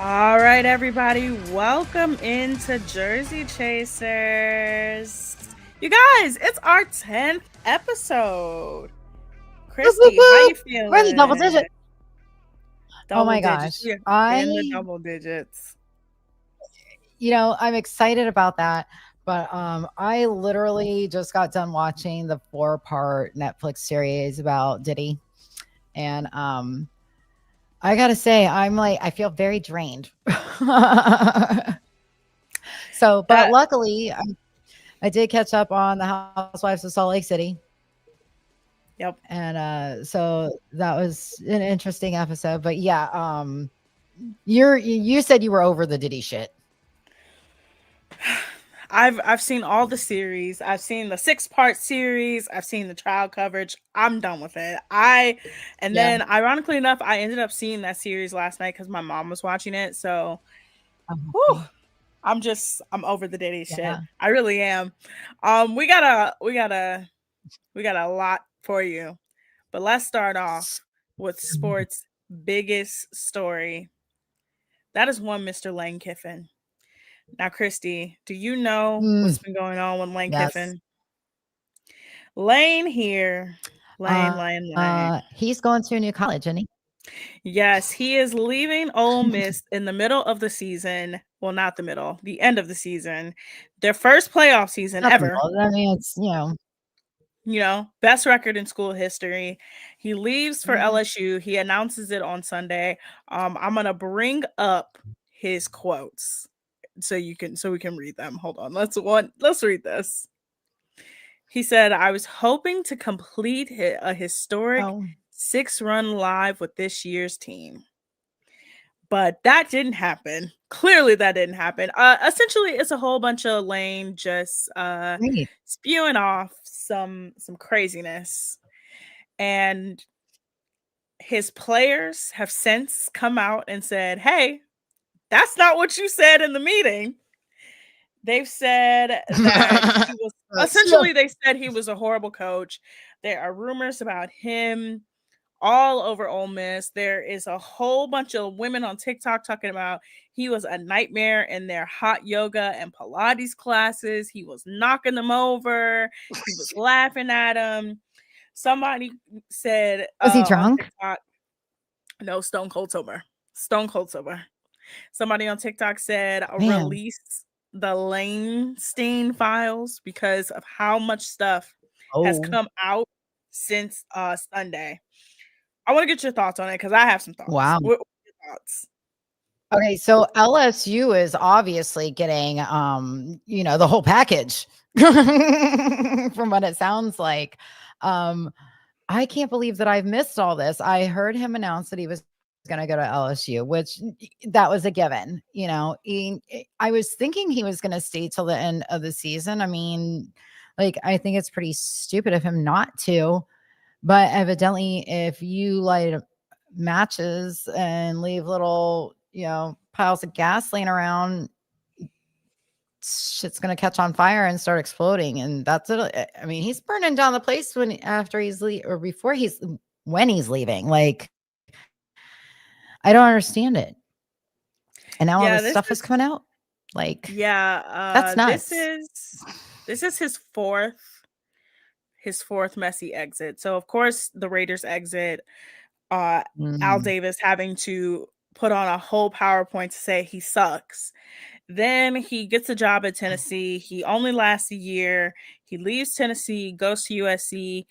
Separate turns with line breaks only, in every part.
All right, everybody, welcome into Jersey Chasers. You guys, it's our 10th episode.
Whoop, whoop,
Christy, how you
whoop. We're in the double
feeling?
digit. Oh
Double
my
digits.
gosh.
We're in the double digits.
I'm excited about that. But I literally just got done watching the 4-part Netflix series about Diddy. And I gotta say, I feel very drained. But
That,
luckily, I did catch up on the Housewives of Salt Lake City.
yep.
And so that was an interesting episode. But yeah, you said you were over the Diddy shit.
I've seen all the series. I've seen the 6-part series. I've seen the trial coverage. I'm done with it. And
Yeah.
then ironically enough, I ended up seeing that series last night because my mom was watching it. So, whew,
Uh-huh.
I'm over the Diddy shit.
Yeah.
I really am. We got a lot for you. But let's start off with sports' biggest story. That is one Mr. Lane Kiffin. Now, Christy, do you know
Mm,
what's been going on with Lane
yes.
Kiffin? Lane here. Lane.
He's going to a new college, isn't he?
Yes, he is leaving Ole Miss in the middle of the season. Well, not the middle, the end of the season. Their first playoff season
Not the
ever.
middle. I mean,
Best record in school history. He leaves for
mhm.
LSU. He announces it on Sunday. I'm gonna bring up his quotes so we can read them. Hold on. Let's read this. He said, "I was hoping to complete a historic
Oh,
6-run live with this year's team, but that didn't happen. Clearly, that didn't happen. Essentially, it's a whole bunch of Lane just
great.
spewing off some craziness, and his players have since come out and said, "Hey, that's not what you said in the meeting." They've said that he was
So,
essentially they said he was a horrible coach. There are rumors about him all over Ole Miss. There is a whole bunch of women on TikTok talking about he was a nightmare in their hot yoga and Pilates classes. He was knocking them over. He was laughing at them. Somebody said
was he
on
drunk?
TikTok, no, Stone Cold Sober. Stone Cold Sober. Somebody on TikTok said
Man.
release the Lanestein files because of how much stuff has
Oh,
come out since Sunday. I want to get your thoughts on it because I have some thoughts.
wow.
What are your thoughts?
Okay, so LSU is obviously getting, the whole package from what it sounds like. Um, I can't believe that I've missed all this. I heard him announce that he was going to go to LSU, which that was a given. I was thinking he was going to stay till the end of the season. I mean, like, I think it's pretty stupid of him not to, but evidently, if you light matches and leave little, piles of gas laying around, shit's gonna catch on fire and start exploding. And that's it. I mean, he's burning down the place or before when he's leaving. Like, I don't understand it. And now all
Yeah,
this stuff is coming out. Like,
yeah,
that's
this
nuts.
is his fourth messy exit. So of course the Raiders exit, uh Al
Mm.
Davis having to put on a whole PowerPoint to say he sucks. Then he gets a job at Tennessee. He only lasts a year. He leaves Tennessee, goes to USC.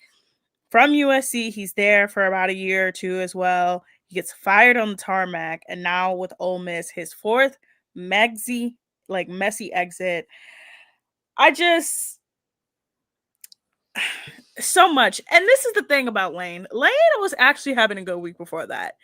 From USC, he's there for about a year or two as well. He gets fired on the tarmac, and now with Ole Miss, his fourth messy exit. I just so much. And this is the thing about Lane. Lane was actually having a good week before that.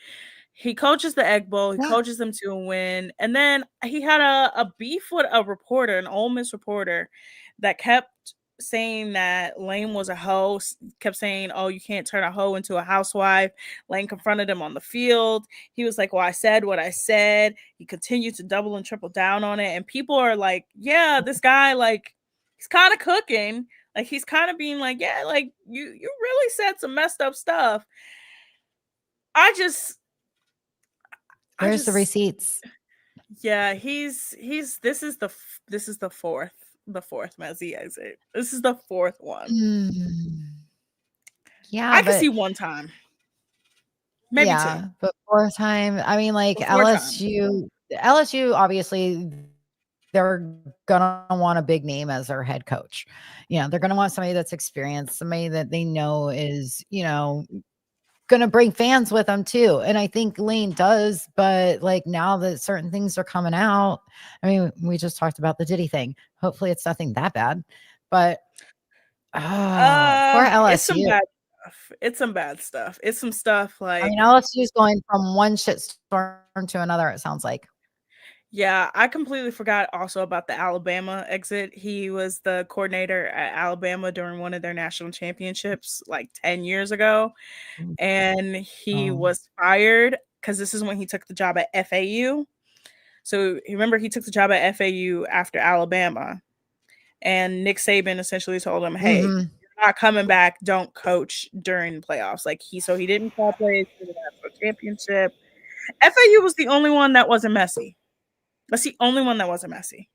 He coaches the Egg Bowl. He
Yeah.
coaches them to a win. And then he had a beef with a reporter, an Ole Miss reporter, that kept saying that Lane was a hoe, kept saying, "Oh, you can't turn a hoe into a housewife." Lane confronted him on the field. He was like, "Well, I said what I said." He continued to double and triple down on it. And people are like, "Yeah, this guy, like, he's kind of cooking. Like, he's kind of being like, yeah, like, you really said some messed up stuff." I just I
Where's the
just
receipts?
Yeah, this is the fourth Messi exit. This is the fourth one.
Mm, yeah,
I can
but
see one time, maybe two,
yeah, but 4th time, I mean, like,
but four times.
LSU, obviously, they're gonna want a big name as their head coach. You know, they're gonna want somebody that's experienced, somebody that they know is, gonna bring fans with them too. And I think Lane does, but like now that certain things are coming out, I mean, we just talked about the Diddy thing. Hopefully it's nothing that bad. But poor
It's some
LSU.
bad stuff. It's some bad stuff. It's some stuff
I mean,
like,
LSU is going from one shitstorm to another, it sounds like.
yeah, I completely forgot also about the Alabama exit. He was the coordinator at Alabama during one of their national championships like 10 years ago,
Mm.
and he
Oh.
was fired because this is when he took the job at FAU. So remember, he took the job at FAU after Alabama, and Nick Saban essentially told him, "Hey,
Mhm.
you're not coming back. Don't coach during playoffs." Like he didn't call plays for the national championship. FAU was the only one that wasn't messy. That's the only one that wasn't messy.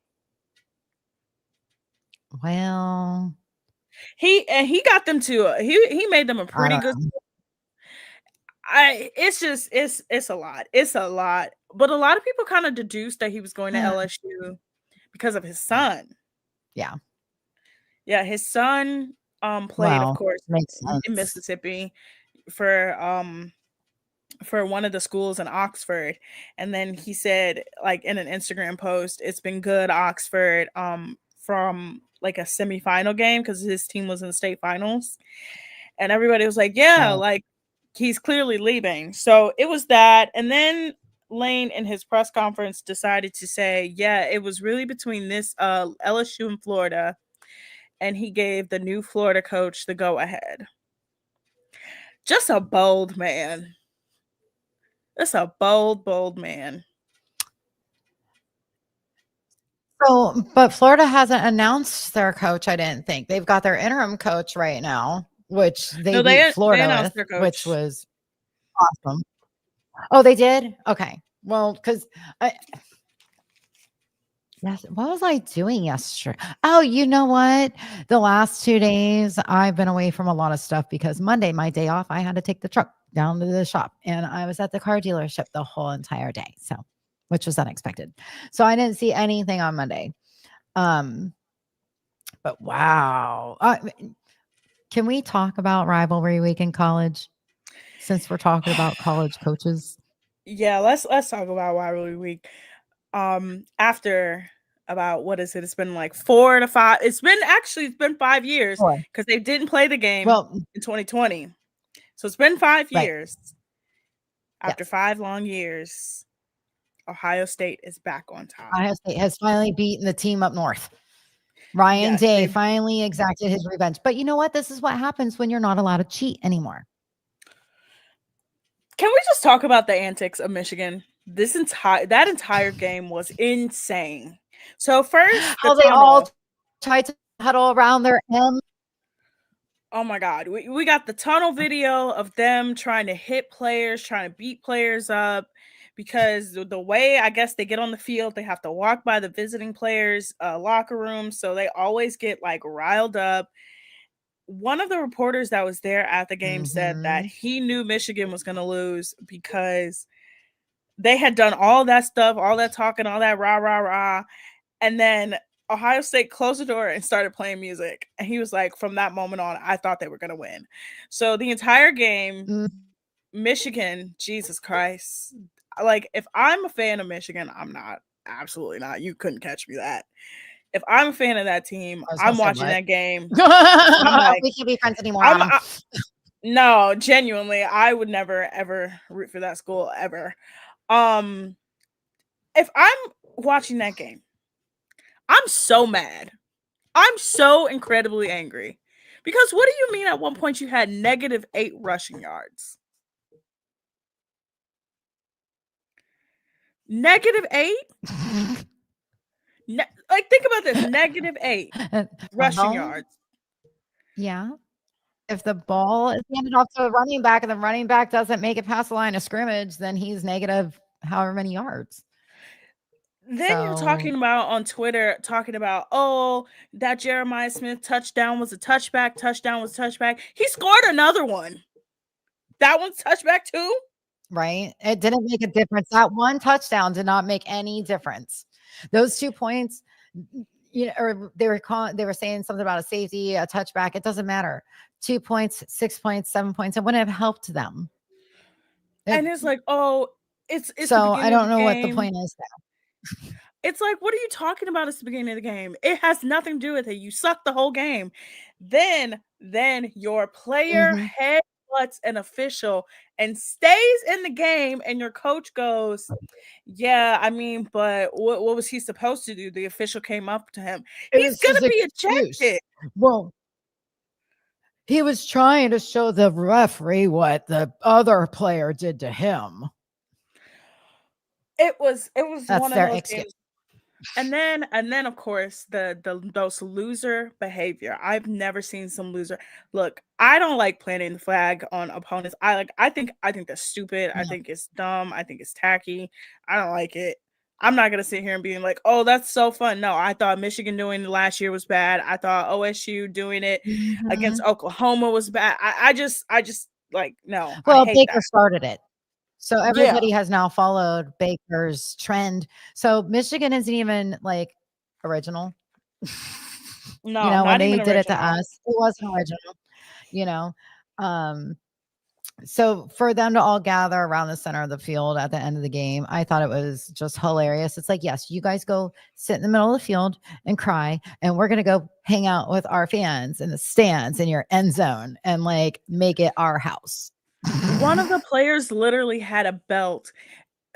Well,
He got them to he made them a
I
pretty
don't
good.
know.
I it's just it's a lot. It's a lot. But a lot of people kind of deduced that he was going to LSU because of his son.
Yeah.
Yeah, his son played, of
Well,
course,
makes
in
sense.
Mississippi for for one of the schools in Oxford. And then he said, like in an Instagram post, it's been good, Oxford, from like a semifinal game because his team was in the state finals. And everybody was like, yeah,
Right.
like he's clearly leaving. So it was that. And then Lane in his press conference decided to say, yeah, it was really between this LSU and Florida. And he gave the new Florida coach the go ahead. Just a bold man. Just a bold, bold man.
So, but Florida hasn't announced their coach, I didn't think. They've got their interim coach right now, which they
No,
beat
they
Florida
announced
with,
their
which
coach.
was awesome. Oh, they did? Okay. Well, because I yes, what was I doing yesterday? Oh, you know what? The last 2 days, I've been away from a lot of stuff because Monday, my day off, I had to take the truck down to the shop, and I was at the car dealership the whole entire day, so which was unexpected. So I didn't see anything on Monday. Um, but wow. Can we talk about rivalry week in college since we're talking about college coaches?
Yeah, let's talk about rivalry week. After about what is it? It's been like 4 to 5. It's been 5 years
Sure.
because they didn't play the game
Well,
in 2020. So it's been five
right.
years. After
Yes.
5 long years, Ohio State is back on top.
Ohio State has finally beaten the team up north. Ryan
Yes,
Day
they.
finally exacted his revenge. But you know what? This is what happens when you're not allowed to cheat anymore.
Can we just talk about the antics of Michigan? That entire game was insane. So first, the
How they all
tunnel.
tried to huddle around their M.
Oh my god, we got the tunnel video of them trying to hit players, trying to beat players up because the way I guess they get on the field, they have to walk by the visiting players' locker room, so they always get like riled up. One of the reporters that was there at the game said that
Mhm.
he knew Michigan was going to lose because they had done all that stuff, all that talking, all that rah rah rah, and then Ohio State closed the door and started playing music. And he was like, from that moment on, I thought they were going to win. So the entire game,
Mm,
Michigan, Jesus Christ. Like, if I'm a fan of Michigan, I'm not. Absolutely not. You couldn't catch me that. If I'm a fan of that team,
I was gonna
I'm
say
watching
what?
that game. And I'm like,
We can't be friends anymore,
I'm
Adam.
no, genuinely, I would never ever root for that school ever. Um, if I'm watching that game, I'm so mad. I'm so incredibly angry. Because what do you mean at one point you had -8 rushing yards? -8? Like, think about this, -8 rushing
Well,
yards.
yeah. If the ball is handed off to a running back and the running back doesn't make it past the line of scrimmage, then he's negative however many yards.
Then you're
So
talking about on Twitter, talking about, oh, that Jeremiah Smith touchdown was a touchback. Touchdown was touchback. He scored another one. That one's touchback too.
right? It didn't make a difference. That one touchdown did not make any difference. Those 2 points, or they were saying something about a safety, a touchback. It doesn't matter. 2 points, 6 points, 7 points. It wouldn't have helped them.
And
It,
it's like, oh, it's the
so I
beginning of the
don't know what the
game.
point is
It's like, what are you talking about? It's the beginning of the game. It has nothing to do with it. You suck the whole game. Then your
there.
player headbutts an official and stays in the game, and your coach goes, "Yeah, I mean, but what was he supposed to do? The official came up to him.
It
He's
was his
gonna be
excuse.
ejected."
Well, he was trying to show the referee what the other player did to him.
It was
That's
one of
their
those
excuse.
games. And then of course the those loser behavior. I've never seen some loser. Look, I don't like planting the flag on opponents. I think that's stupid. I
Yeah.
think it's dumb. I think it's tacky. I don't like it. I'm not gonna sit here and being like, oh, that's so fun. No, I thought Michigan doing it last year was bad. I thought OSU doing it against
Mhm.
Oklahoma was bad. I just like, no, I
Well,
hate
Baker
that.
started it. So
Yeah.
everybody has now followed Baker's trend. So Michigan isn't even like original.
No,
When
not
they
even
did it to
original.
us, it wasn't original, you know. Um, so for them to all gather around the center of the field at the end of the game, I thought it was just hilarious. It's like, yes, you guys go sit in the middle of the field and cry, and we're gonna go hang out with our fans in the stands in your end zone and like make it our house.
One of the players literally had a belt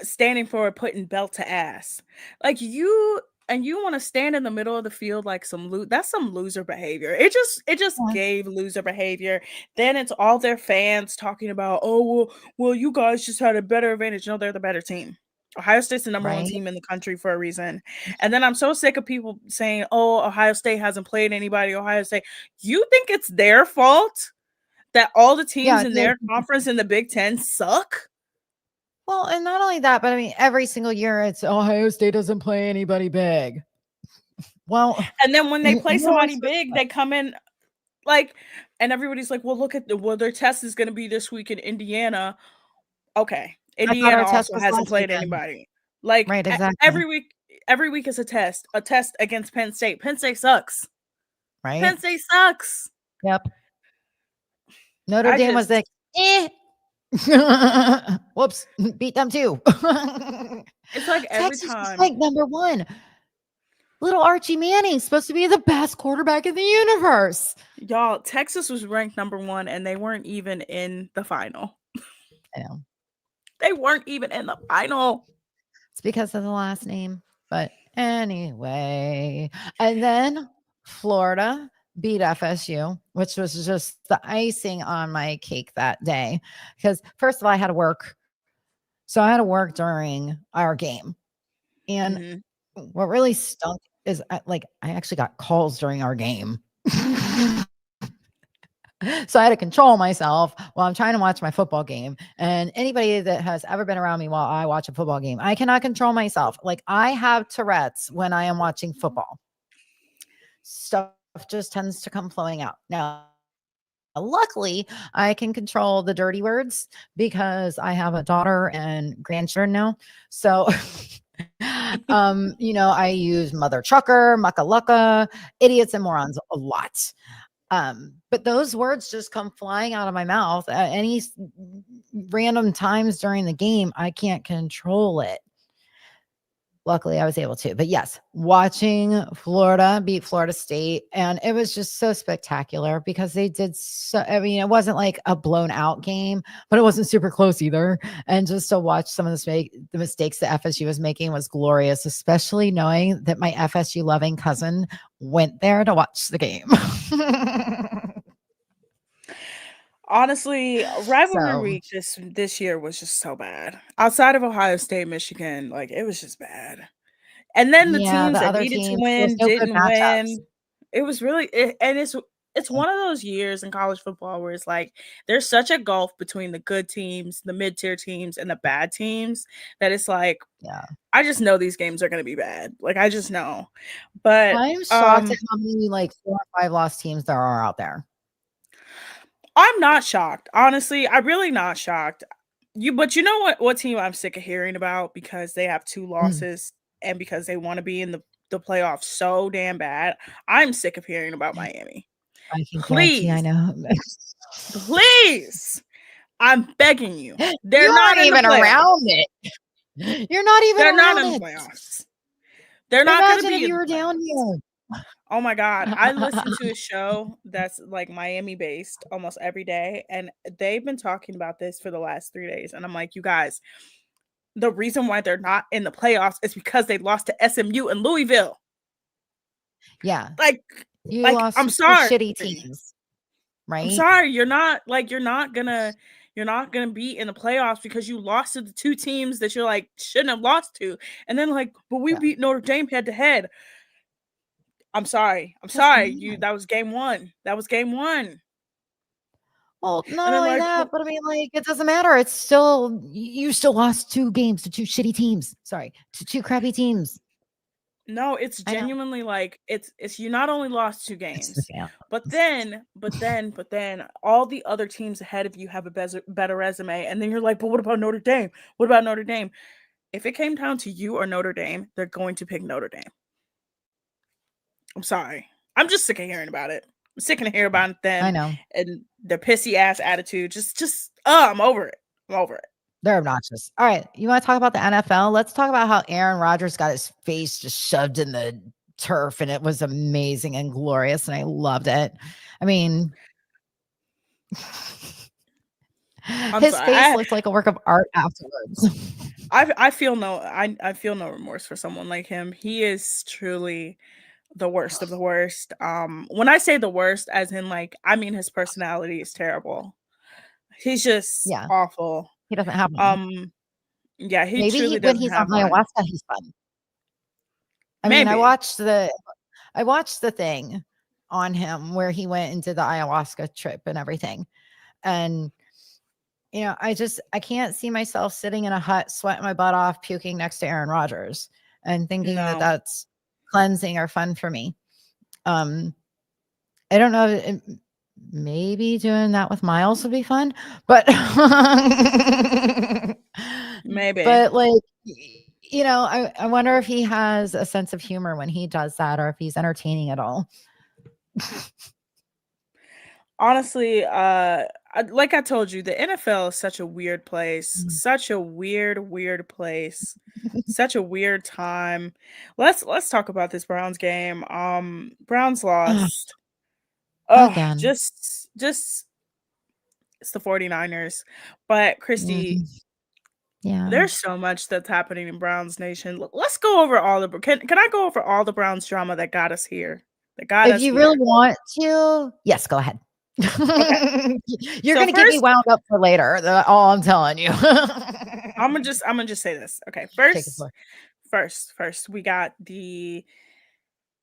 standing for putting belt to ass. Like, you want to stand in the middle of the field like that's some loser behavior. It just
Yeah,
gave loser behavior. Then it's all their fans talking about, oh, well, you guys just had a better advantage. No, they're the better team. Ohio State's the number one
right.
team in the country for a reason. And then I'm so sick of people saying, oh, Ohio State hasn't played anybody. Ohio State. You think it's their fault that all the teams
Yeah,
in their conference in the Big Ten suck?
well, and not only that, but I mean, every single year it's Ohio State doesn't play anybody big. Well,
And then when they play
who are we
somebody
supposed to
big,
play?
they come in like, and everybody's like, well, their test is going to be this week in Indiana. Okay.
I thought
Indiana
our test
also
was
hasn't
last
played
weekend.
anybody. Like,
Right, exactly.
every week is a test against Penn State. Penn State sucks.
Right?
Penn State sucks.
Yep. Notre
I
Dame was
just,
like, eh. Whoops, beat them too.
it's like every
Texas was
time,
like number one. Little Archie Manning supposed to be the best quarterback in the universe.
y'all, Texas was ranked number one and they weren't even in the final.
I know.
They weren't even in the final.
It's because of the last name. But anyway, and then Florida beat FSU, which was just the icing on my cake that day. Because first of all, I had to work. So I had to work during our game. And
Hmm.
what really stunk is I actually got calls during our game. So I had to control myself while I'm trying to watch my football game. And anybody that has ever been around me while I watch a football game, I cannot control myself. Like I have Tourette's when I am watching football. Stuff just tends to come flowing out. Now, luckily, I can control the dirty words because I have a daughter and grandchildren now. So I use mother trucker, mucka lucka, idiots and morons a lot. But those words just come flying out of my mouth at any random times during the game. I can't control it. Luckily, I was able to. But yes, watching Florida beat Florida State, and it was just so spectacular because they did so. I mean, it wasn't like a blown out game, but it wasn't super close either. And just to watch some of the mistakes that FSU was making was glorious, especially knowing that my FSU loving cousin went there to watch the game.
Honestly, rivalry
So
week this year was just so bad. Outside of Ohio State, Michigan, like it was just bad. And then the
yeah,
teams
the
that
other
needed to
teams, there's
win
no good
didn't
matchups.
win. It was really, and it's it's one of those years in college football where it's like there's such a gulf between the good teams, the mid-tier teams, and the bad teams that it's like
Yeah.
I just know these games are going to be bad. Like I just know. But
I'm shocked at how many like 4 or 5 lost teams there are out there.
I'm not shocked. Honestly, I'm really not shocked. But you know what team I'm sick of hearing about because they have 2 losses and because they want to be in the playoffs so damn bad. I'm sick of hearing about Miami.
I can guarantee I
Please,
know.
please, I'm begging you.
You
They're not
aren't
in the
even
playoffs.
around it. You're not even
They're not
around
in the
it.
playoffs. They're not going to
Imagine
be
if
in
you
the
were down
playoffs.
here.
Oh my god, I listen to a show that's like Miami based almost every day and they've been talking about this for the last 3 days and I'm like, "You guys, the reason why they're not in the playoffs is because they lost to SMU and Louisville."
Yeah.
Like
You lost
I'm
to 2
sorry.
shitty teams,
I'm
right?
sorry, you're not gonna be in the playoffs because you lost to the 2 teams that you're like shouldn't have lost to. And then like, "But we
Yeah.
beat Notre Dame head to head." I'm sorry. I'm
Doesn't
sorry.
matter.
That was game 1. That was game 1.
Well,
And
not
then
only
like,
that, but I mean, like, it doesn't matter. It's still you still lost 2 games to 2 shitty teams. Sorry, to 2 crappy teams.
no, it's
I know.
genuinely like it's you not only lost 2
It's the
games,
fans.
but then all the other teams ahead of you have a better resume, and then you're like, but what about Notre Dame? What about Notre Dame? If it came down to you or Notre Dame, they're going to pick Notre Dame. I'm sorry. I'm just sick of hearing about it. I'm sick of hearing about
I
them
know.
and their pissy ass attitude. I'm over it. I'm over it.
They're obnoxious. All right. You want to talk about the NFL? Let's talk about how Aaron Rodgers got his face just shoved in the turf and it was amazing and glorious and I loved it. I mean,
I'm
his
sorry.
face looked like a work of art afterwards.
I feel no remorse for someone like him. He is truly the worst of the worst. When I say the worst, as in like, I mean his personality is terrible. He's just
Yeah.
awful.
He doesn't have one.
Yeah, he
Maybe
truly
when
doesn't
he's on
have one.
ayahuasca, he's fun. I mean,
Maybe.
I watched the thing on him where he went into the ayahuasca trip and everything. And I can't see myself sitting in a hut, sweating my butt off, puking next to Aaron Rodgers and thinking that
No.
that's cleansing or fun for me. I don't know. Maybe doing that with Miles would be fun, but
Maybe.
but like, I wonder if he has a sense of humor when he does that, or if he's entertaining at all.
Honestly, like I told you, the NFL is such a weird place. Such a weird place. Such a weird time. Let's talk about this Browns game. Browns lost. Oh,
Again.
just it's the 49ers. But Christy,
Yeah.
there's so much that's happening in Browns Nation. Let's go over all the can I go over all the Browns drama that got us here? That got
If
us
you
here.
really want to, yes, go ahead.
Okay.
You're
So
gonna get me wound up for later. All I'm telling you.
I'm gonna just say this. Okay.
Take the floor.
First, we got the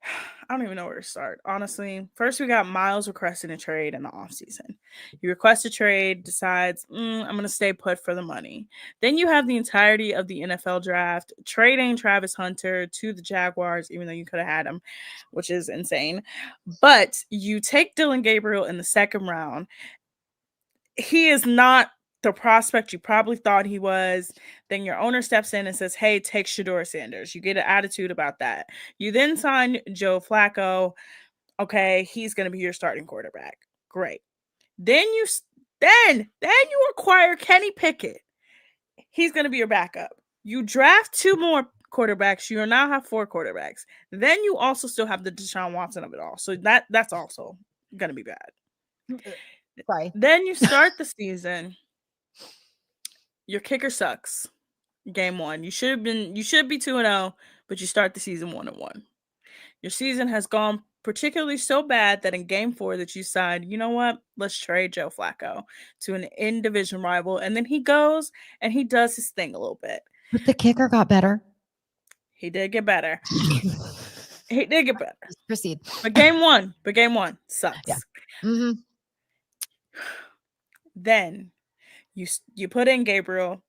I don't even know where to start, honestly. First, we got Miles requesting a trade in the offseason. He requests a trade, decides, I'm going to stay put for the money. Then you have the entirety of the NFL draft trading Travis Hunter to the Jaguars, even though you could have had him, which is insane. But you take Dylan Gabriel in the second round. He is not the prospect you probably thought he was. Then your owner steps in and says, hey, take Shador Sanders. You get an attitude about that. You then sign Joe Flacco. Okay, he's going to be your starting quarterback. Great. Then you acquire Kenny Pickett. He's going to be your backup. You draft 2 more quarterbacks. You now have 4 quarterbacks. Then you also still have the Deshaun Watson of it all. So that's also going to be bad.
Sorry.
Then you start the season. Your kicker sucks. Game 1. You should be 2-0, but you start the season 1-1. Your season has gone particularly so bad that in game 4 that you decide, you know what? Let's trade Joe Flacco to an in-division rival. And then he goes and he does his thing a little bit.
But the kicker got better.
He did get better. He did get better.
Proceed.
But game one sucks.
Yeah. Mhm.
Then you put in Gabriel.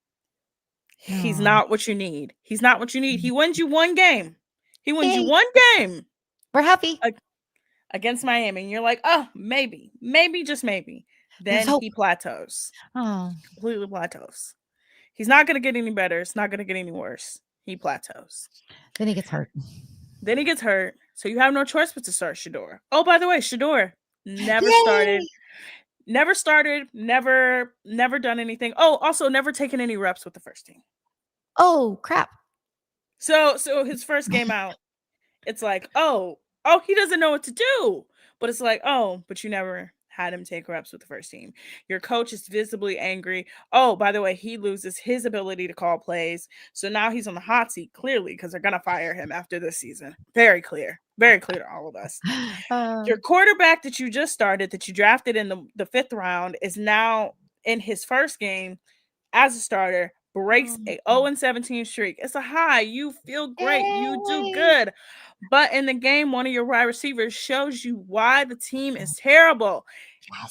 He's
Aw.
not what you need. He's not what you need. He wins you one game. He wins you
Yay.
one game
We're happy.
against Miami, and you're like, oh, maybe, just maybe.
There's
Then
hope.
he plateaus,
Oh.
completely plateaus. He's not going to get any better. It's not going to get any worse. He plateaus.
Then he gets hurt.
Then he gets hurt. So you have no choice but to start Shador. Oh, by the way, Shador never started,
Yay.
never done anything. Oh, also never taken any reps with the first team.
Oh, crap.
So his first game out, it's like, oh, he doesn't know what to do. But it's like, oh, but you never had him take reps with the first team. Your coach is visibly angry. Oh, by the way, he loses his ability to call plays. So now he's on the hot seat, clearly, because they're going to fire him after this season. Very clear to all of us. Your quarterback that you just started, that you drafted in the 5th round, is now in his first game as a starter, breaks a 0-17 streak. It's a high. You feel great. You do
Yay.
good. But in the game, one of your wide receivers shows you why the team is terrible.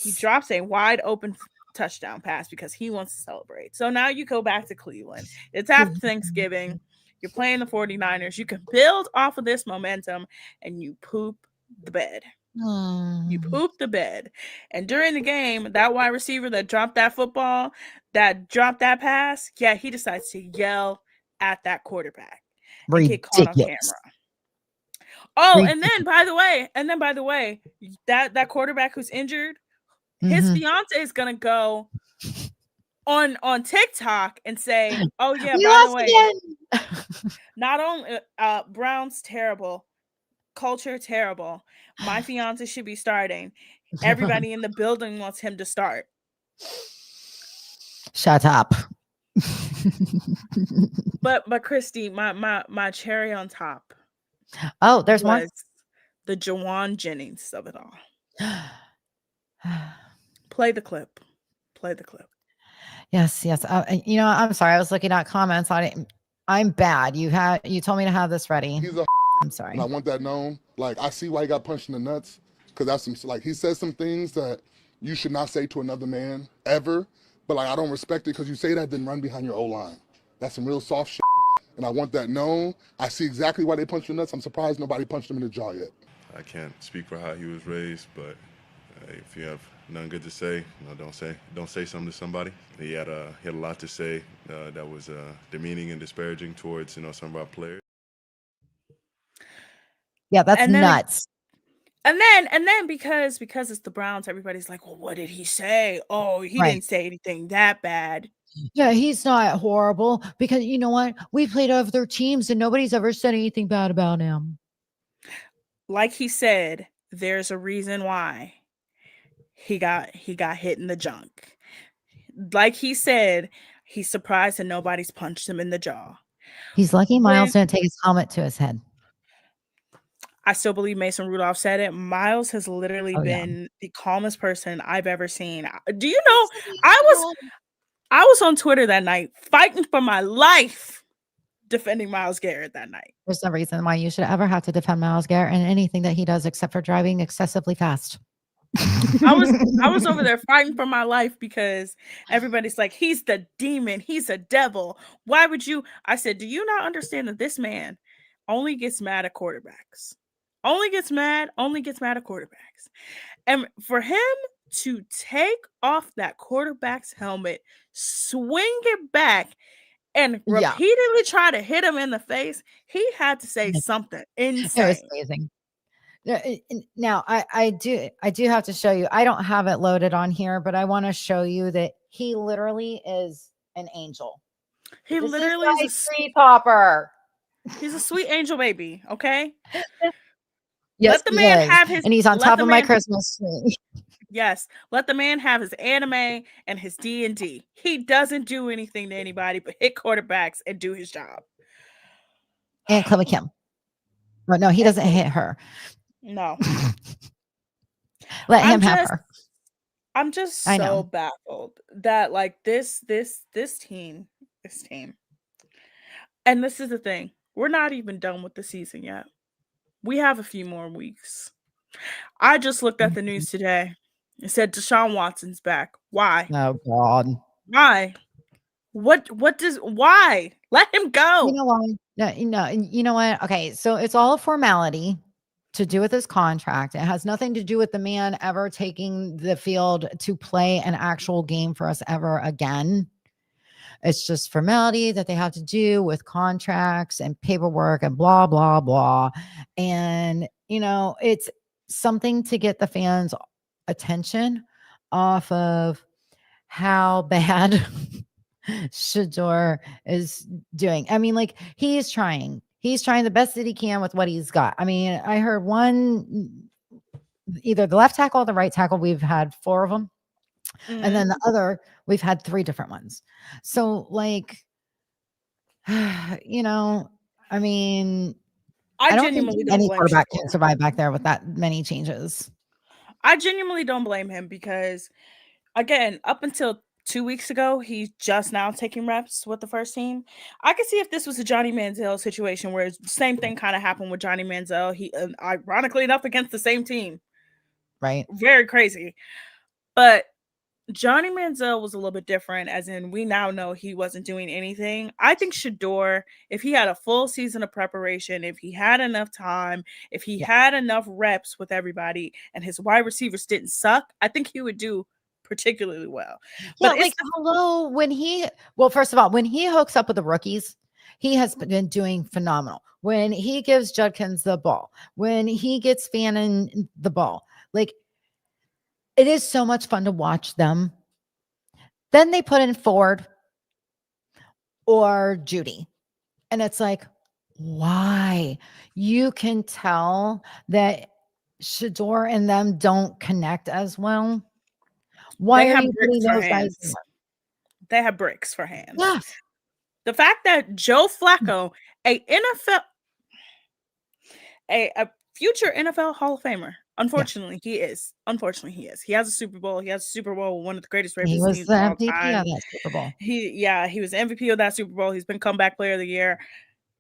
He
Yes.
drops a wide open touchdown pass because he wants to celebrate. So now you go back to Cleveland. It's after Thanksgiving. You're playing the 49ers. You can build off of this momentum and you poop the bed. You poop the bed. And during the game, that wide receiver that dropped that football, that dropped that pass, yeah, he decides to yell at that quarterback and get caught on camera.
Ridiculous.
Oh, and then by the way, that quarterback who's injured, his fiance is gonna go on TikTok and say, "Oh yeah,
We
by the
lost
way,
again.
not only Brown's terrible, culture terrible. My fiance should be starting. Everybody in the building wants him to start."
Shut up.
But Christy, my cherry on top
Oh, there's more.
was the Jawan Jennings of it all. Play the clip. Play the clip.
Yes, yes. I'm sorry. I was looking at comments on it. I'm bad. You told me to have this ready.
He's a
I'm sorry.
and I want that known. Like, I see why he got punched in the nuts, because that's some, like, he says some things that you should not say to another man ever. But like, I don't respect it because you say that, then run behind your O-line. That's some real soft shit, and I want that known. I see exactly why they punched the nuts. I'm surprised nobody punched him in the jaw yet.
I can't speak for how he was raised, but if you have nothing good to say, don't say something to somebody. He had a lot to say that was demeaning and disparaging towards some of our players.
Yeah, that's
And then
nuts.
And then because it's the Browns, everybody's like, "Well, what did he say? Oh, he
Right.
didn't say anything that bad."
Yeah, he's not horrible because you know what? We played other teams and nobody's ever said anything bad about him.
Like he said, there's a reason why he got hit in the junk. Like he said, he's surprised that nobody's punched him in the jaw.
He's lucky Miles
When
didn't take his helmet to his head.
I still believe Mason Rudolph said it, Miles has literally
Oh, yeah.
been the calmest person I've ever seen. Do you know I was on Twitter that night fighting for my life defending Myles Garrett that night.
There's no reason why you should ever have to defend Myles Garrett in anything that he does except for driving excessively fast.
I was over there fighting for my life because everybody's like, "He's the demon, he's a devil. Why would you?" I said, "Do you not understand that this man only gets mad at quarterbacks? Only gets mad at quarterbacks." And for him to take off that quarterback's helmet, swing it back, and
Yeah.
repeatedly try to hit him in the face, he had to say something
It was
insane.
amazing. Now I do have to show you. I don't have it loaded on here, but I want to show you that he literally is an angel.
He
This
literally
is my
is
tree popper.
he's a sweet angel baby, okay?
Yes,
Let the
he
man
is.
have his
And he's on
let
top
the
of my
man
Christmas tree.
yes, let the man have his anime and his D&D. He doesn't do anything to anybody but hit quarterbacks and do his job.
And Chloe Kim. But no, he
And
doesn't hit her.
No.
Let
I'm
him have
just
her.
I'm just
I
so
know.
baffled that like this team, and this is the thing. We're not even done with the season yet. We have a few more weeks. I just looked at the news today. It said Deshaun Watson's back. Why?
Oh God.
Why? What does why? Let him
You
go.
know what? No, you know what? Okay, so it's all a formality to do with his contract. It has nothing to do with the man ever taking the field to play an actual game for us ever again. It's just formality that they have to do with contracts and paperwork and blah, blah, blah. And, it's something to get the fans' attention off of how bad Shador is doing. I mean, like, he's trying. He's trying the best that he can with what he's got. I mean, I heard either the left tackle or the right tackle, we've had 4 of them. And then the other, we've had 3 different ones. So, like, I mean,
I
I don't think
genuinely don't
any
blame
quarterback
Shador.
can survive back there with that many changes.
I genuinely don't blame him because, again, up until 2 weeks ago, he's just now taking reps with the first team. I could see if this was a Johnny Manziel situation where the same thing kind of happened with Johnny Manziel. He, ironically enough, against the same team.
Right.
Very crazy. But Johnny Manziel was a little bit different, as in we now know he wasn't doing anything. I think Shador, if he had a full season of preparation, if he had enough time, if he had enough reps with everybody, and his wide receivers didn't suck, I think he would do particularly well.
Yeah,
But
like, hello, first of all, when he hooks up with the rookies, he has been doing phenomenal. When he gives Judkins the ball, when he gets Fannin the ball, like, it is so much fun to watch them. Then they put in Ford or Judy. And it's like, why? You can tell that Shador and them don't connect as well. Why
they
are
have
you
bricks
putting
for
those guys in
hands.
there?
They have bricks for hands.
Yes.
The fact that Joe Flacco, a future NFL Hall of Famer. Unfortunately, he is. Unfortunately, he is. He has a Super Bowl. He has a Super Bowl with one of the greatest
He
Ravens
was
teams
the
of all
MVP
time.
of that Super Bowl.
He was the MVP of that Super Bowl. He's been comeback player of the year.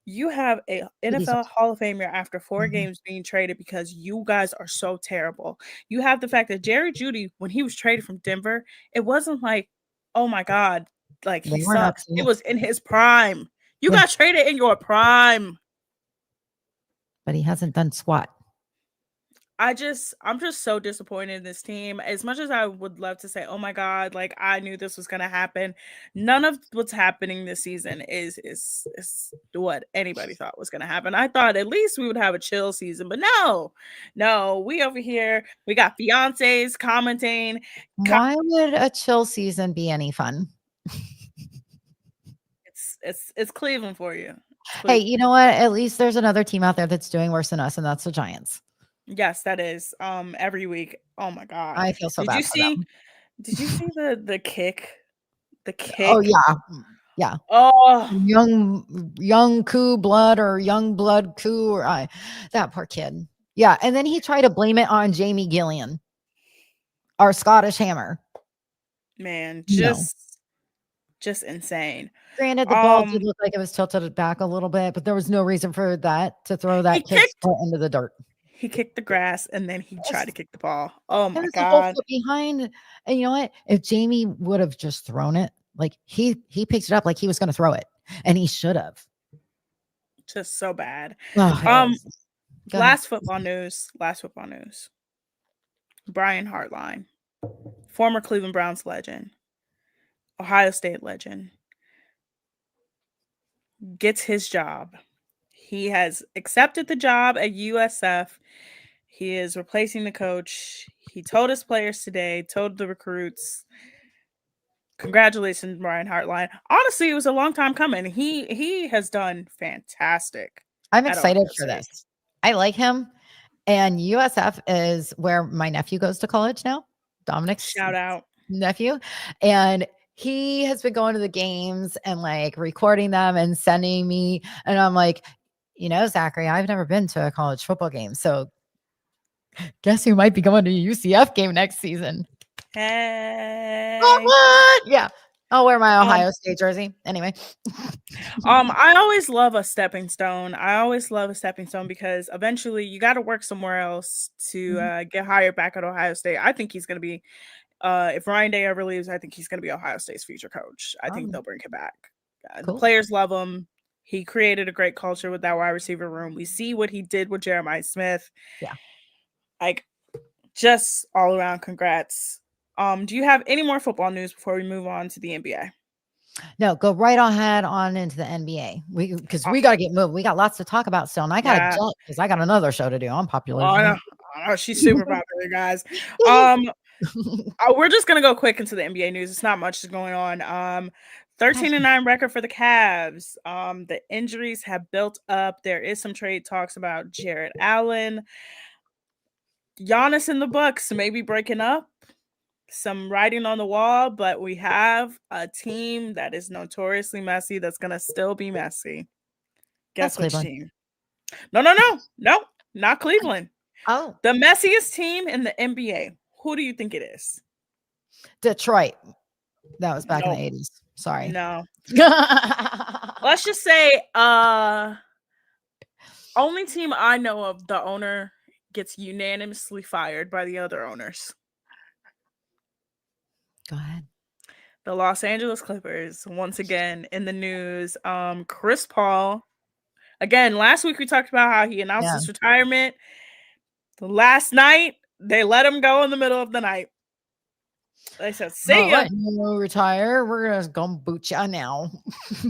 You have a
He deserves
NFL Hall of Famer after 4
Mhm.
games being traded because you guys are so terrible. You have the fact that Jerry Jeudy, when he was traded from Denver, it wasn't like, oh my God, like he
They weren't
sucks. It
upset.
was in his prime. You
Yeah.
got traded in your prime.
But he hasn't done squat.
I'm just so disappointed in this team. As much as I would love to say, oh my God, like I knew this was gonna happen. None of what's happening this season is what anybody thought was gonna happen. I thought at least we would have a chill season, but no, we over here, we got fiancés commenting.
Why would a chill season be any fun?
It's Cleveland for you.
Hey, you know what? At least there's another team out there that's doing worse than us, and that's the Giants.
Yes, that is. Every week. Oh my God.
I feel so
Did
bad
you
for
see
them.
did you see the kick? The
Oh
kick.
yeah. Yeah.
Oh,
Young coup blood or young blood coup or that poor kid. Yeah. And then he tried to blame it on Jamie Gillian, our Scottish hammer.
man,
No.
just insane.
Granted, the ball did look like it was tilted back a little bit, but there was no reason for that to throw that kid's foot into the dirt.
He kicked the grass and then he tried to kick the ball. Oh
It
my
was the whole
God.
foot behind. And you know what? If Jamie would have just thrown it, like he picked it up like he was going to throw it, and he should have.
Just so bad.
Oh,
Last football news. Brian Hartline, former Cleveland Browns legend, Ohio State legend, gets his job. He has accepted the job at USF. He is replacing the coach. He told his players today, told the recruits, congratulations, Brian Hartline. Honestly, it was a long time coming. He has done fantastic.
I'm excited for this. I like him. And USF is where my nephew goes to college now. Dominic's
shout out
nephew. And he has been going to the games and like recording them and sending me. And I'm like, Zachary, I've never been to a college football game. So guess who might be going to a UCF game next season?
Hey.
What? Yeah. I'll wear my
Um,
Ohio State jersey. Anyway.
I always love a stepping stone. I always love a stepping stone because eventually you got to work somewhere else to
Mhm.
get hired back at Ohio State. I think he's going to be, if Ryan Day ever leaves, I think he's going to be Ohio State's future coach. I think they'll bring him back. The
Cool.
players love him. He created a great culture with that wide receiver room. We see what he did with Jeremiah Smith.
Yeah.
Like, just all around congrats. Do you have any more football news before we move on to the NBA?
No, go right ahead on into the NBA. Because we got to get moved. We got lots to talk about still. And I got to
Yeah.
jump because I got another show to do. I'm popular.
Oh, I know. She's super popular, guys. We're just gonna go quick into the NBA news. It's not much going on. 13-9 record for the Cavs. The injuries have built up. There is some trade talks about Jared Allen, Giannis and the Bucks maybe breaking up. Some writing on the wall, but we have a team that is notoriously messy that's gonna still be messy. Guess which
Cleveland.
team? No, not Cleveland.
Oh,
The messiest team in the NBA. Who do you think it is?
Detroit. That was back in
Nope.
the 80s. Sorry.
No. Let's just say only team I know of, the owner gets unanimously fired by the other owners.
Go ahead.
The Los Angeles Clippers, once again in the news. Chris Paul. Again, last week we talked about how he announced his retirement. Last night, they let him go in the middle of the night. They said, see ya.
You retire. We're going to kombucha now.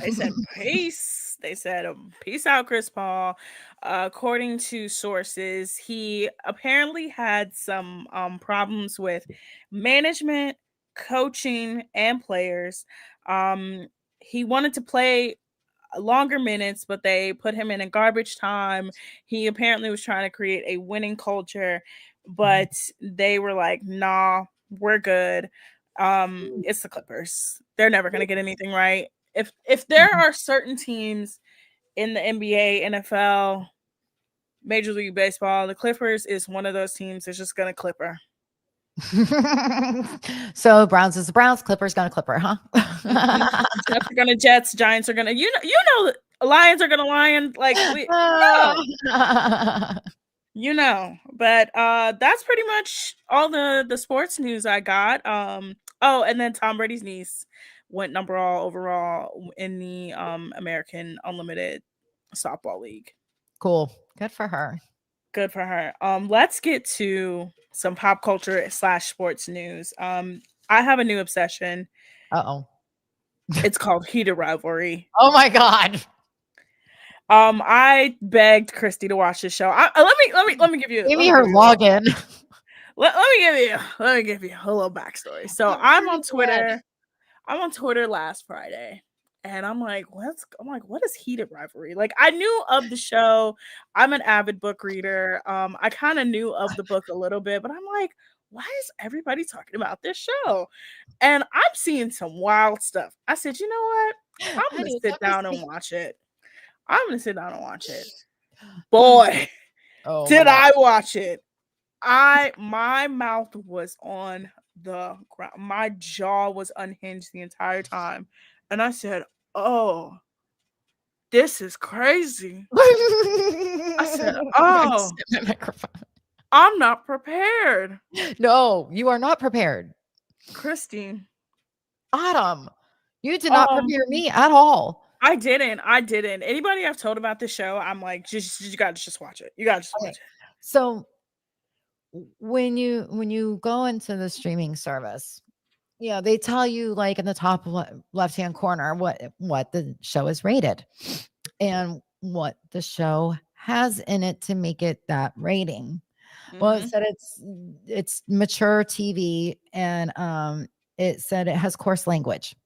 They said, peace. They said, peace out, Chris Paul. According to sources, he apparently had some problems with management, coaching, and players. He wanted to play longer minutes, but they put him in garbage time. He apparently was trying to create a winning culture, but they were like, nah, we're good. It's the Clippers. They're never going to get anything right. If there are certain teams in the NBA, NFL, Major League Baseball, the Clippers is one of those teams that's just going to clipper.
So Browns is the Browns, Clippers gonna Clipper, huh?
Jets are gonna Jets, Giants are gonna you know Lions are gonna Lion, like but that's pretty much all the sports news I got. And then Tom Brady's niece went number all overall in the American Unlimited Softball League.
Cool. Good for her.
Good for her. Let's get to some pop culture / sports news. I have a new obsession.
Uh-oh.
It's called Heated Rivalry.
Oh my God.
I begged Christy to watch this show. Let me give you
her login.
Let me give you a little backstory. So I'm on Twitter. I'm on Twitter last Friday. And I'm like, what is Heated Rivalry? Like, I knew of the show. I'm an avid book reader. I kind of knew of the book a little bit, but I'm like, why is everybody talking about this show? And I'm seeing some wild stuff. I said, you know what? I'm gonna sit down and watch it. Boy, did I watch it. My mouth was on the ground. My jaw was unhinged the entire time. And I said, oh, this is crazy. I said, oh, I'm not prepared.
No, you are not prepared.
Christine.
Autumn, you did not prepare me at all.
I didn't. Anybody I've told about this show, I'm like, you gotta just watch it. You gotta just watch it.
So when you go into the streaming service, they tell you like in the top left-hand corner what the show is rated and what the show has in it to make it that rating. Well, it said it's mature TV and it said it has coarse language.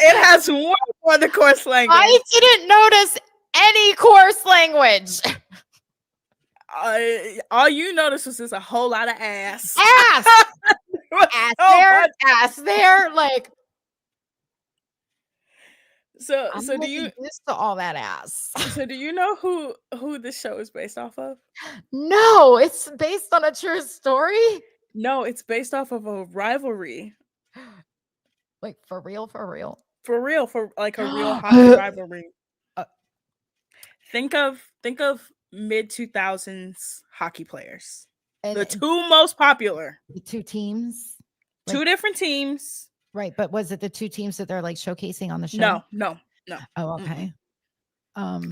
It has way more than coarse language.
I didn't notice any coarse language.
All you noticed was just a whole lot of ass.
Ass there. Like,
so do you
used to all that ass?
So do you know who this show is based off of?
No, it's based on a true story.
No, it's based off of a rivalry.
Like for real, for real.
For like a real hockey rivalry.
Uh,
Think of mid 2000s hockey players.
and
The two most popular.
the two teams,
Two
like
different teams.
right? But was it the two teams that they're like showcasing on the show?
No, no, no.
Oh,
Mm-mm.
okay.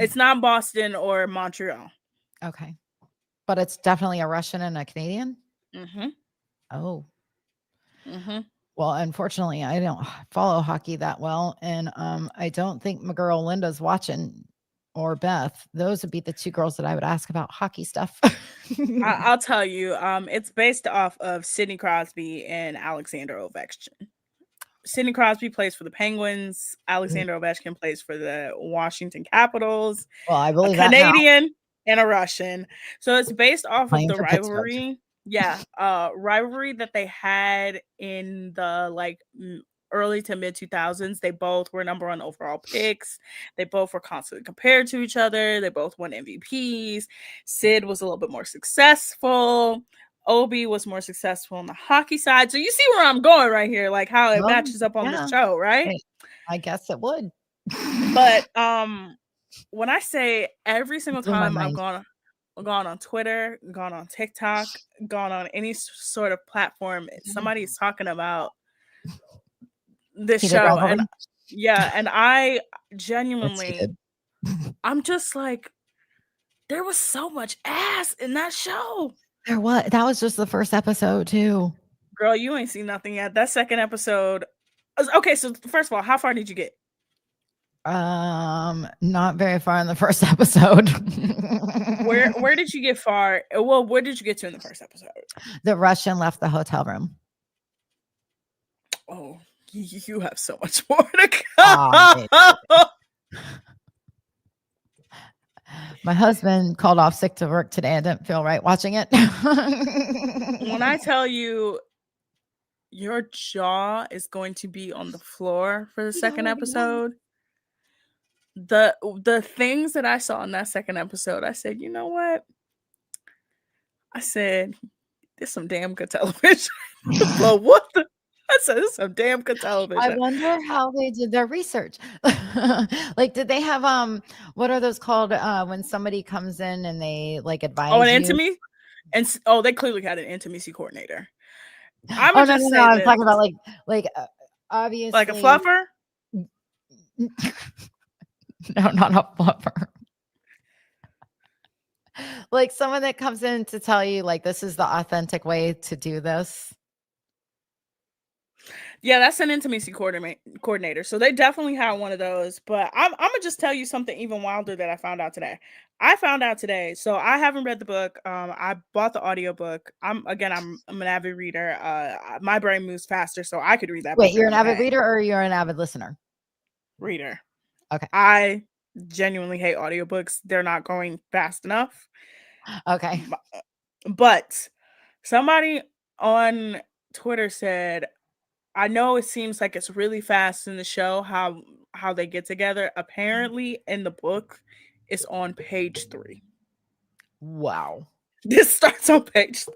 It's not Boston or Montreal.
Okay, but it's definitely a Russian and a Canadian.
Mm-hmm.
Oh,
Mm-hmm.
well, unfortunately, I don't follow hockey that well, and I don't think my girl Linda's watching or Beth. Those would be the two girls that I would ask about hockey stuff.
I'll tell you. It's based off of Sidney Crosby and Alexander Ovechkin. Sidney Crosby plays for the Penguins. Alexander Ovechkin plays for the Washington Capitals.
Well, I
A
believe that now.
Canadian and a Russian. So it's based off of
Playing
the
for Pittsburgh.
rivalry. Yeah, rivalry that they had in the like early to mid 2000s. They both were number one overall picks. They both were constantly compared to each other. They both won MVPs. Sid was a little bit more successful. Obi was more successful on the hockey side. So you see where I'm going right here, like how it
Well,
matches up on the
yeah.
show, right?
I guess it would.
But when I say every single
Blew my
time I've
mind.
gone on Twitter, gone on TikTok, gone on any sort of platform, somebody is talking about this
Heated
show.
rivalry.
And yeah, and I
It's
genuinely,
heated.
I'm just like, there was so much ass in that show.
There was. That was just the first episode too.
Girl, you ain't seen nothing yet. That second episode. Okay, so first of all, how far did you get?
Not very far in the first episode.
Where did you get far? Well, where did you get to in the first episode?
The Russian left the hotel room.
Oh, you have so much more to go.
My husband called off sick to work today. I didn't feel right watching it.
When I tell you, your jaw is going to be on the floor for the second episode. The things that I saw in that second episode, I said, you know what? I said, this some damn good television. But what the? I said, this is some damn good television.
I wonder how they did their research. Like, did they have what are those called when somebody comes in and they like advise
an
you?
intimacy? And they clearly had an intimacy coordinator.
I'm no. I'm talking about like obviously
like a fluffer.
No, not a fluffer. Like someone that comes in to tell you like this is the authentic way to do this.
Yeah, that's an intimacy coordinator. So they definitely had one of those. But I'm gonna just tell you something even wilder that I found out today. So I haven't read the book. I bought the audiobook. I'm an avid reader. My brain moves faster, so I could read that.
Wait, you're an avid reader or you're an avid listener?
Reader.
Okay.
I genuinely hate audiobooks. They're not going fast enough.
Okay.
But somebody on Twitter said, I know it seems like it's really fast in the show how they get together. Apparently in the book it's on page 3.
Wow.
This starts on page 3.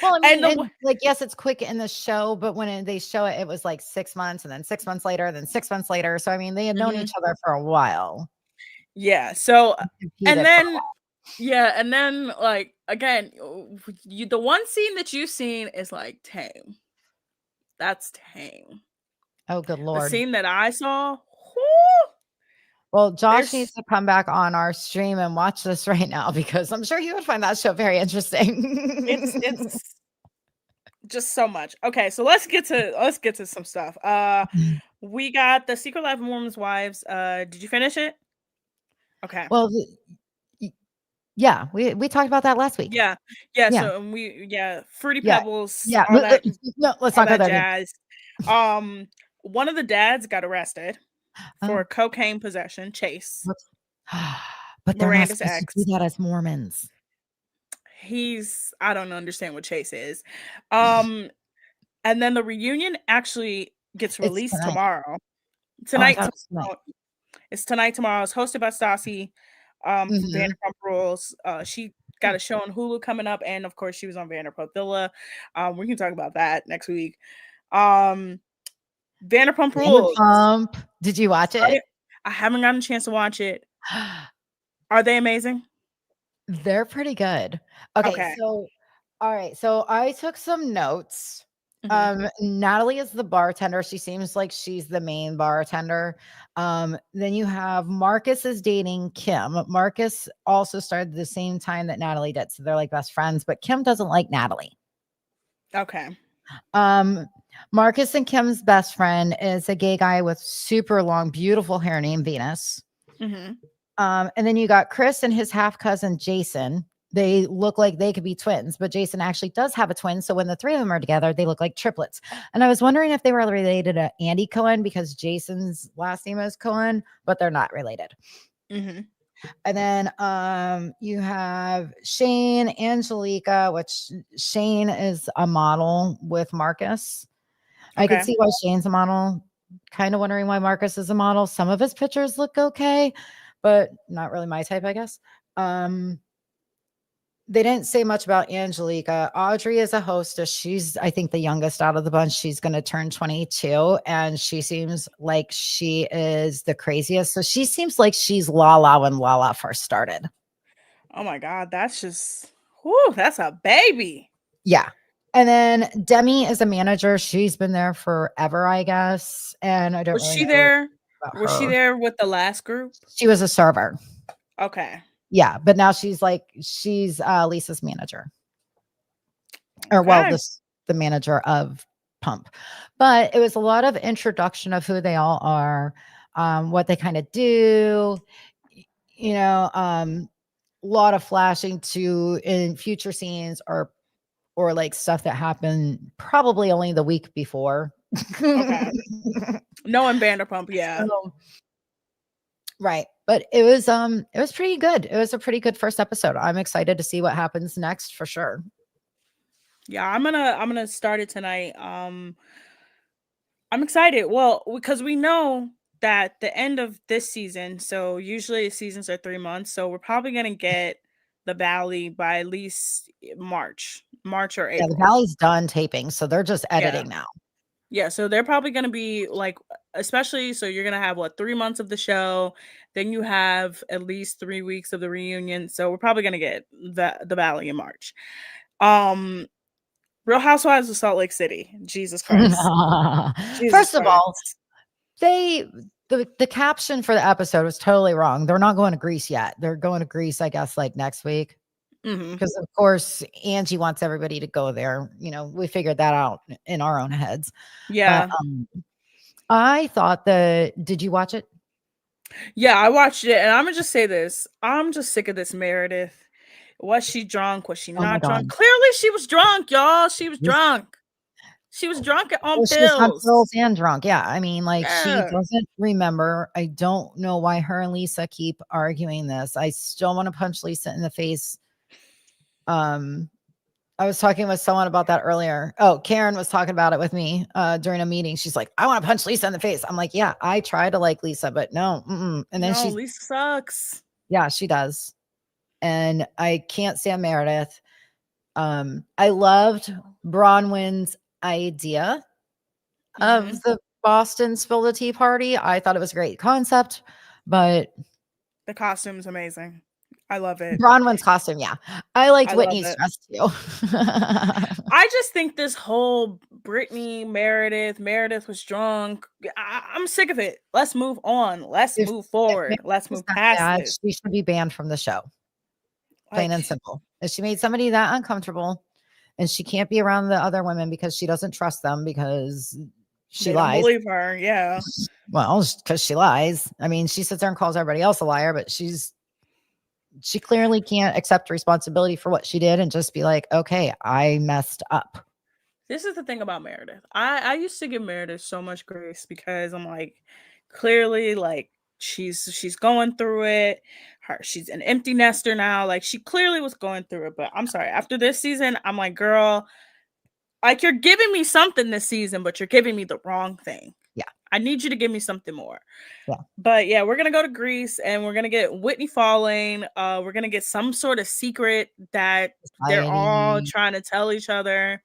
Well, I mean, like, yes, it's quick in the show, but when they show it, it was like 6 months and then 6 months later, then 6 months later. So, I mean, they had known each other for a while.
Yeah. So, and then like, again, the one scene that you've seen is like tame. That's tame.
Oh, good Lord.
The scene that I saw.
Well, Josh needs to come back on our stream and watch this right now because I'm sure he would find that show very interesting.
It's just so much. Okay, so let's get to some stuff. We got The Secret Life of Mormons' Wives. Did you finish it? Okay.
Well, yeah, we talked about that last week.
Yeah. So Fruity Pebbles.
Yeah. No, let's not go there.
Jazz. One of the dads got arrested for cocaine possession. Chase.
But they're Miranda's not supposed to do that as Mormons.
I don't understand what Chase is. And then the reunion actually gets released tomorrow. Tonight. It's tonight, tomorrow. It's hosted by Stassi. Vanderpump Rules. She got a show on Hulu coming up, and of course she was on Vanderpump Villa. We can talk about that next week. Vanderpump Rules.
Vanderpump. Did you watch it?
I haven't gotten a chance to watch it. Are they amazing?
They're pretty good. Okay,
Okay.
so all right, so I took some notes.
Mhm.
Natalie is the bartender. She seems like she's the main bartender. Then you have Marcus is dating Kim. Marcus also started the same time that Natalie did, so they're like best friends, but Kim doesn't like Natalie.
Okay.
Marcus and Kim's best friend is a gay guy with super long, beautiful hair named Venus.
Mm-hmm.
And then you got Chris and his half cousin Jason. They look like they could be twins, but Jason actually does have a twin. So when the three of them are together, they look like triplets. And I was wondering if they were related to Andy Cohen because Jason's last name is Cohen, but they're not related.
Mm-hmm.
And then you have Shane, Angelica, which Shane is a model with Marcus. I could see why Shane's a model. Kind of wondering why Marcus is a model. Some of his pictures look okay, but not really my type, I guess. They didn't say much about Angelica. Audrey is a hostess. She's, I think, the youngest out of the bunch. She's going to turn 22, and she seems like she is the craziest. So she seems like she's Lala when Lala first started.
Oh my God, that's just, whoo, that's a baby.
Yeah. And then Demi is a manager. She's been there forever, I guess. And I don't
Was
really
she
know
there?
about
Was she
her.
there with the last group?
She was a server.
Okay.
Yeah, but now she's Lisa's manager. Or well,
Okay.
the manager of Pump. But it was a lot of introduction of who they all are, what they kind of do, a lot of flashing to in future scenes or like stuff that happened probably only the week before.
Okay. Knowing Vanderpump, yeah.
So, right. But it was pretty good. It was a pretty good first episode. I'm excited to see what happens next for sure.
Yeah, I'm gonna start it tonight. I'm excited. Well, because we know that the end of this season, so usually seasons are 3 months, so we're probably gonna get the Valley by at least March or
Yeah,
April.
the Valley's done taping, so they're just editing now.
Yeah, so they're probably gonna be like, especially, so you're gonna have what, 3 months of the show, then you have at least 3 weeks of the reunion. So we're probably gonna get the Valley in March. Real Housewives of Salt Lake City. Jesus Christ.
First of all, the caption for the episode was totally wrong. They're not going to Greece yet. They're going to Greece, I guess, like next week. Because of course Angie wants everybody to go there. We figured that out in our own heads.
Yeah.
But, I thought did you watch it?
Yeah, I watched it, and I'm gonna just say this. I'm just sick of this Meredith. Was she drunk? Was she not drunk? Clearly she was drunk, y'all. She was drunk. She was drunk on pills.
She was on pills and drunk. Yeah. I mean, she doesn't remember. I don't know why her and Lisa keep arguing this. I still want to punch Lisa in the face. I was talking with someone about that earlier. Oh, Karen was talking about it with me during a meeting. She's like, I want to punch Lisa in the face. I'm like, yeah, I try to like Lisa, but no. And then
Lisa sucks.
Yeah, she does. And I can't stand Meredith. I loved Bronwyn's idea of the Boston Spill the Tea party. I thought it was a great concept, but
the costume's amazing. I love it.
Bronwyn's costume, yeah. I liked Whitney's dress too.
I just think this whole Brittany, Meredith was drunk. I'm sick of it. Let's move on. Let's move forward. Let's move past this.
She should be banned from the show. Plain and simple. If she made somebody that uncomfortable and she can't be around the other women because she doesn't trust them because she lies.
Don't believe her. Yeah.
Well, because she lies. I mean, she sits there and calls everybody else a liar, but she clearly can't accept responsibility for what she did and just be like, okay, I messed up.
This is the thing about Meredith. I used to give Meredith so much grace because I'm like, clearly, like, she's going through it. She's an empty nester now. Like, she clearly was going through it. But I'm sorry, after this season, I'm like, girl, like, you're giving me something this season, but you're giving me the wrong thing.
Yeah.
I need you to give me something more.
Yeah.
But yeah, we're gonna go to Greece and we're gonna get Whitney falling. We're gonna get some sort of secret that they're all
Society.
trying to tell each other.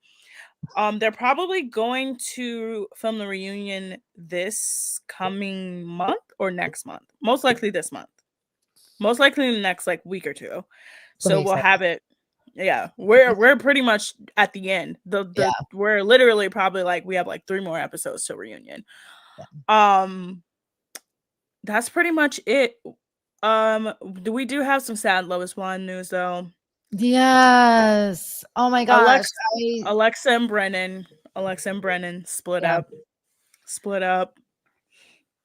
They're probably going to film the reunion this coming month or next month. Most likely this month. Most likely in the next like week or two.
It's gonna
So
be
we'll
exciting.
have it. Yeah, we're pretty much at the end.
Yeah.
We're literally probably like we have like 3 more episodes to reunion.
Yeah.
That's pretty much it. We do have some sad Lois Blonde news though.
Yes. Oh my gosh.
Alexa and Brennan split
Yeah.
up. Split up.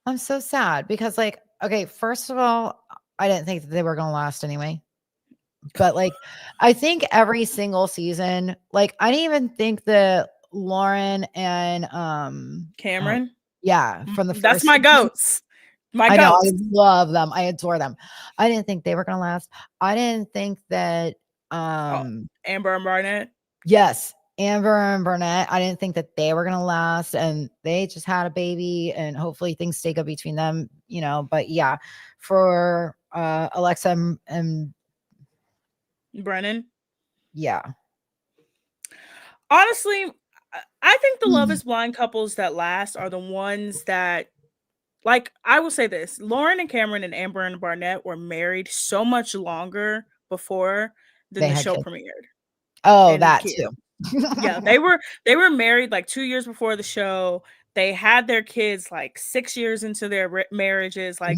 I'm so sad because, like, okay, first of all, I didn't think that they were going to last anyway. But, like, I think every single season, like, I didn't even think that Lauren and
Cameron.
yeah, from the
That's
first
my
season.
goats. My
I know, I
goats.
love them. I adore them. I didn't think they were going to last. I didn't think that
Amber and Barnett.
yes, Amber and Burnett, I didn't think that they were gonna last, and they just had a baby, and hopefully things stay good between them, you know. But yeah, for Alexa and
Brennan.
yeah,
Honestly, I think the Love is Blind couples that last are the ones that, like, I will say this: Lauren and Cameron and Amber and Barnett were married so much longer before than
they
the
had
show
kids.
premiered.
Oh,
And
that
kids.
too.
Yeah, they were married like 2 years before the show. They had their kids like 6 years into their marriages. Like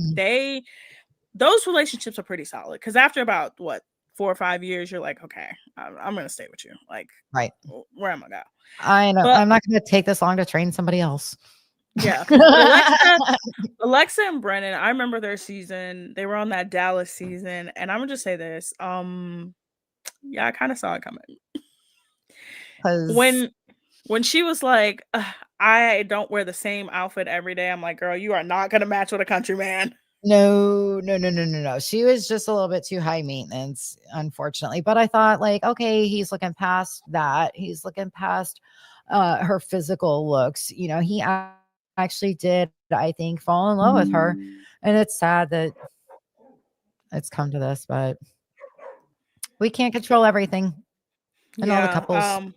those relationships are pretty solid because after about what 4 or 5 years, you're like, okay, I'm gonna stay with you. Like,
right?
Where am I now?
I know.
But
I'm not going to take this long to train somebody else.
yeah, but Alexa and Brennan, I remember their season. They were on that Dallas season, and I'm gonna just say this. Yeah, I kind of saw it coming. When she was like, I don't wear the same outfit every day. I'm like, girl, you are not gonna match with a country man.
No. She was just a little bit too high maintenance, unfortunately. But I thought, like, okay, he's looking past that. He's looking past her physical looks. You know, he actually did, I think, fall in love with her. And it's sad that it's come to this, but we can't control everything. And all the couples.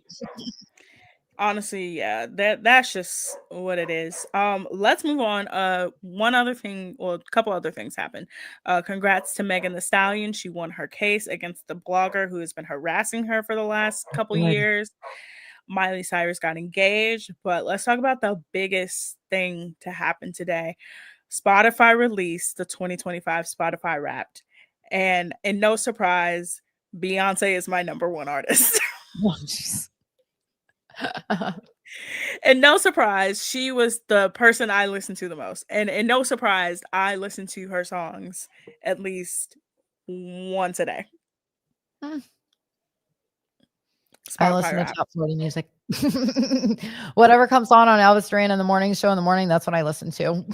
Honestly, yeah, that's just what it is. Let's move on. One other thing, well, a couple other things happened. Congrats to Megan Thee Stallion. She won her case against the blogger who has been harassing her for the last couple years. Miley Cyrus got engaged, but let's talk about the biggest thing to happen today. Spotify released the 2025 Spotify Wrapped, and no surprise, Beyonce is my number one artist.
Oh, jeez.
And no surprise, she was the person I listened to the most. And no surprise, I listen to her songs at least once a day.
I listen to top 40 music. Whatever comes on Elvis Duran in the morning show in the morning, that's what I listen to.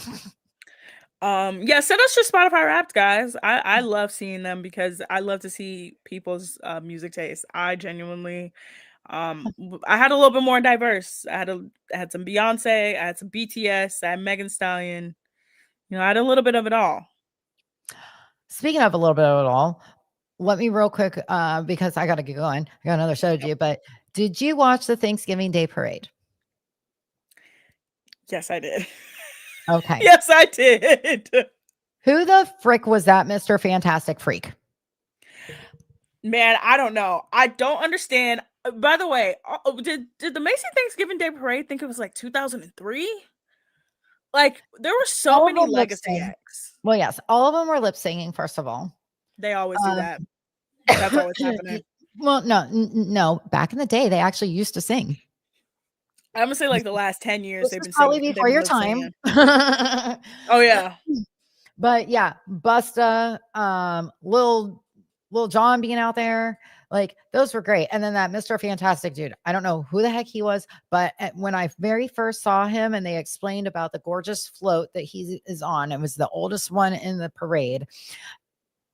Yeah, send us your Spotify Wrapped, guys. I love seeing them because I love to see people's music taste. I genuinely I had a little bit more diverse. I had some Beyonce, I had some BTS, I had Megan Thee Stallion. You know, I had a little bit of it all.
Speaking of a little bit of it all, let me real quick because I gotta get going. I got another show to do, but did you watch the Thanksgiving Day Parade?
Yes, I did.
Okay.
Yes, I did.
Who the frick was that Mr. Fantastic Freak?
Man, I don't know. I don't understand. By the way, did the Macy Thanksgiving Day Parade think it was like 2003? Like there were so many legacy acts.
Well, yes, all of them were lip singing. First of all,
they always do that. That's always happening.
Well, no. Back in the day, they actually used to sing.
I'm gonna say like the last 10 years they've been
probably
singing,
before your time.
Oh yeah,
but yeah, Busta, Lil Jon being out there, like those were great. And then that Mr. Fantastic dude, I don't know who the heck he was, but when I very first saw him and they explained about the gorgeous float that he is on, it was the oldest one in the parade.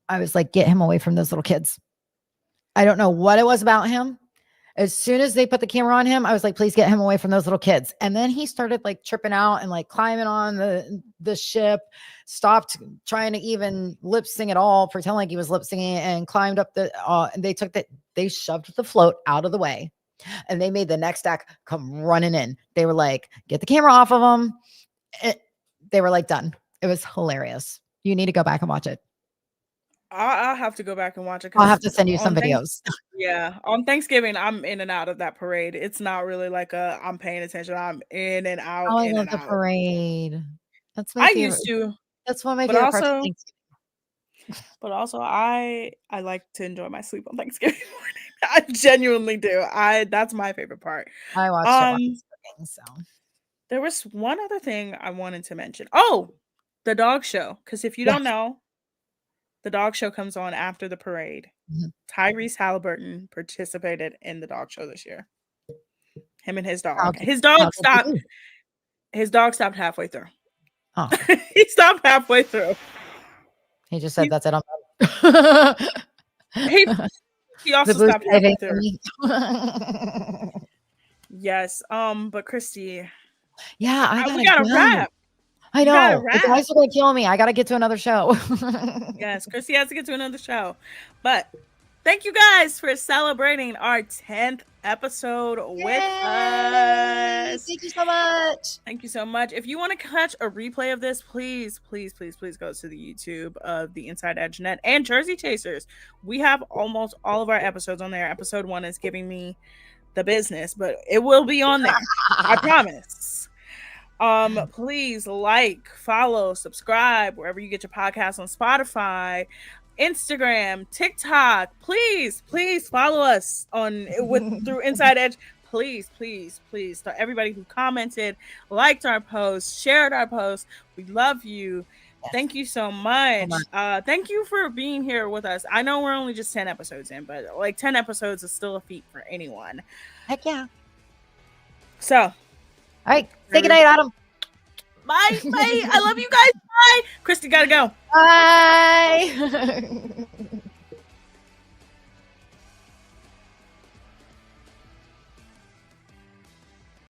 I was like, get him away from those little kids. I don't know what it was about him. As soon as they put the camera on him, I was like, please get him away from those little kids. And then he started like tripping out and like climbing on the ship, stopped trying to even lip sing at all, pretend like he was lip singing, and climbed up and they shoved the float out of the way. And they made the next act come running in. They were like, get the camera off of them. They were like, done. It was hilarious. You need to go back and watch it.
I'll have to go back and watch it.
I'll have to send you some videos.
Yeah. On Thanksgiving, I'm in and out of that parade. It's not really like I'm paying attention. I'm in and out.
Oh, I love the parade. That's my favorite.
Used to.
That's one of my favorite parts of Thanksgiving.
But also I like to enjoy my sleep on Thanksgiving morning. I genuinely do. That's my favorite part.
I watched it while cooking, so.
There was one other thing I wanted to mention. Oh, the dog show. Because if you don't know, the dog show comes on after the parade.
Mm-hmm.
Tyrese Halliburton participated in the dog show this year. Him and his dog. His dog stopped. His dog stopped halfway through.
Oh.
He stopped halfway through.
He just said, "That's it. I'm done."
He also stopped halfway through. Yes. But Christy.
Yeah,
we gotta wrap.
I know. The guys are gonna kill me. I gotta get to another show.
Yes, Christy has to get to another show. But thank you guys for celebrating our 10th episode with us.
Thank you so much.
Thank you so much. If you want to catch a replay of this, please go to the YouTube of the Inside Edge Net and Jersey Chasers. We have almost all of our episodes on there. Episode 1 is giving me the business, but it will be on there. I promise. Please like, follow, subscribe wherever you get your podcasts on Spotify, Instagram, TikTok. Please follow us through Inside Edge. Please. So everybody who commented, liked our posts, shared our posts, we love you. Yes. Thank you so much. Thank you for being here with us. I know we're only just 10 episodes in, but like 10 episodes is still a feat for anyone.
Heck yeah.
So,
all right. Say goodnight, Adam.
Bye. I love you guys. Bye. Christy, gotta go.
Bye.